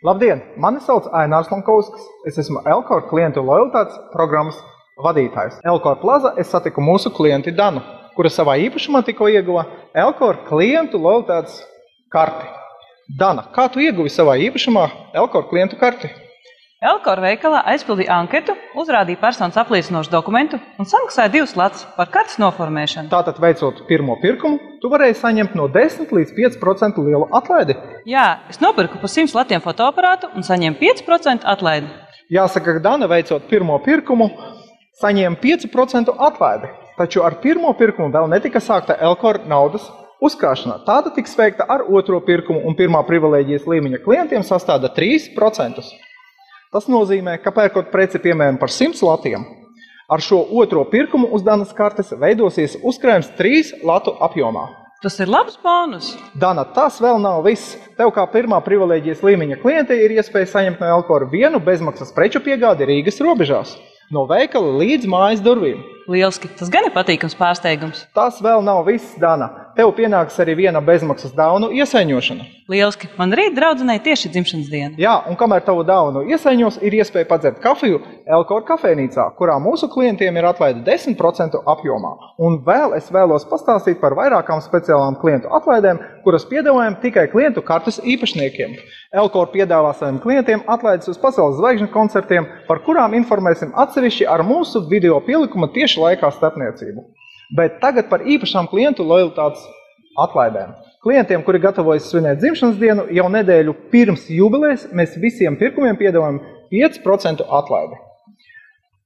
Labdien! Mani sauc Ainārs Lankovskis. Es esmu Elkor klientu lojalitātes programmas vadītājs. Elkor Plaza es satiku mūsu klienti Danu, kura savā īpašumā tikko ieguva Elkor klientu lojalitātes karti. Dana, kā tu ieguvi savā īpašumā Elkor klientu karti? Elkor veikalā aizpildīja anketu, uzrādīja personas apliecinošu dokumentu un samaksāja 2 latus par kartes noformēšanu. Tātad, veicot pirmo pirkumu, tu varēji saņemt no 10 līdz 5% lielu atlaidi. Jā, es nopirku pa 100 latiem fotoaparātu un saņēmu 5% atlaidi. Jāsaka, ka Dana, veicot pirmo pirkumu, saņēma 5% atlaidi. Taču ar pirmo pirkumu vēl netika sākta Elkor naudas uzkrāšana. Tāda tiks veikta ar otro pirkumu un pirmā privilēģijas līmeņa klientiem sastāda 3%. Tas nozīmē, ka pērkot preci piemēram par 100 latiem, ar šo otro pirkumu uz Danas kartes veidosies uzkrājums 3 latu apjomā. Tas ir labs bonus. Dana, tas vēl nav viss. Tev kā pirmā privilēģijas līmeņa klientei ir iespēja saņemt no Elkora vienu bezmaksas preču piegādi Rīgas robežās, no veikala līdz mājas durvīm. Lieliski, tas gan ir patīkams pārsteigums. Tas vēl nav viss, Dana. Tev pienāks arī viena bezmaksas dāvanu iesaiņošana. Lieliski, man rīt draudzenei tieši dzimšanas diena. Jā, un kamēr tavu dāvanu iesaiņos, ir iespēja padzert kafiju Elkor kafejnīcā, kurā mūsu klientiem ir atlaide 10% apjomā. Un vēl es vēlos pastāstīt par vairākām speciālām klientu atlaidēm, kuras piedāvājam tikai klientu kartes īpašniekiem. Elkor piedāvā saviem klientiem atlaides uz pasaules zvaigžņu koncertiem, par kurām informēsim atsevišķi ar mūsu video pielikuma tieši laikā starpniecību. Bet tagad par īpašām klientu lojalitātes atlaidēm. Klientiem, kuri gatavojas svinēt dzimšanas dienu, jau nedēļu pirms jubilejas mēs visiem pirkumiem piedāvājam 5% atlaidi.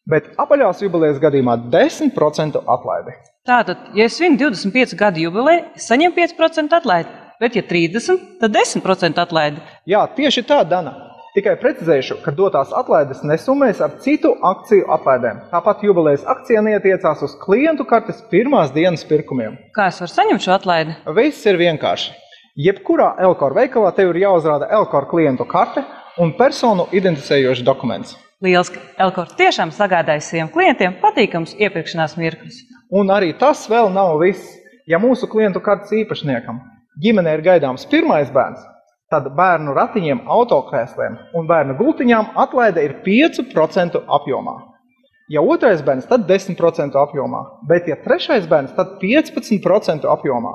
Bet apaļās jubilejas gadījumā 10% atlaidi. Tātad, ja es svinu 25 gadu jubileju, es saņemu 5% atlaidi, bet ja 30, tad 10% atlaidi. Jā, tieši tā, Dana. Tikai precizēšu, ka dotās atlaides nesumēs ar citu akciju atlaidēm. Tāpat jubilejas akcija neatiecās uz klientu kartes pirmās dienas pirkumiem. Kā es varu saņemt šo atlaidi? Viss ir vienkārši. Jebkurā Elkor veikalā tev ir jāuzrāda Elkor klientu karte un personu identificējošs dokuments. Lieliski, Elkor tiešām sagādājas saviem klientiem patīkams iepirkšanās mirklis. Un arī tas vēl nav viss. Ja mūsu klientu kartes īpašniekam ģimenē ir gaidāms pirmais bērns, tad bērnu ratiņiem, autokrēsliem un bērnu gultiņām atlaide ir 5% apjomā. Ja otrais bērns, tad 10% apjomā, bet ja trešais bērns, tad 15% apjomā.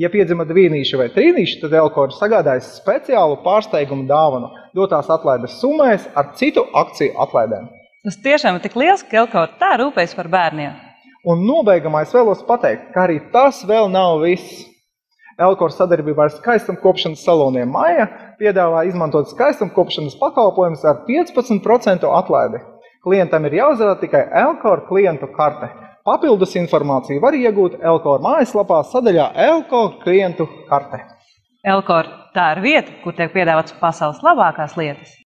Ja piedzima dvīnīši vai trīnīši, tad Elkor sagādājas speciālu pārsteigumu dāvanu, dotās atlaides summēs ar citu akciju atlaidēm. Tas tiešām ir tik liels, ka Elkor tā rūpējas par bērniem. Un nobeigumā es vēlos pateikt, ka arī tas vēl nav viss. Elkor sadarbībā ar skaistumkopšanas saloniem Maija piedāvā izmantot skaistumkopšanas pakalpojumus ar 15% atlaidi. Klientam ir jāuzrāda tikai Elkor klientu karte. Papildus informāciju var iegūt Elkor mājaslapā sadaļā Elkor klientu karte. Elkor, tā ir vieta, kur tiek piedāvāts pasaules labākās lietas.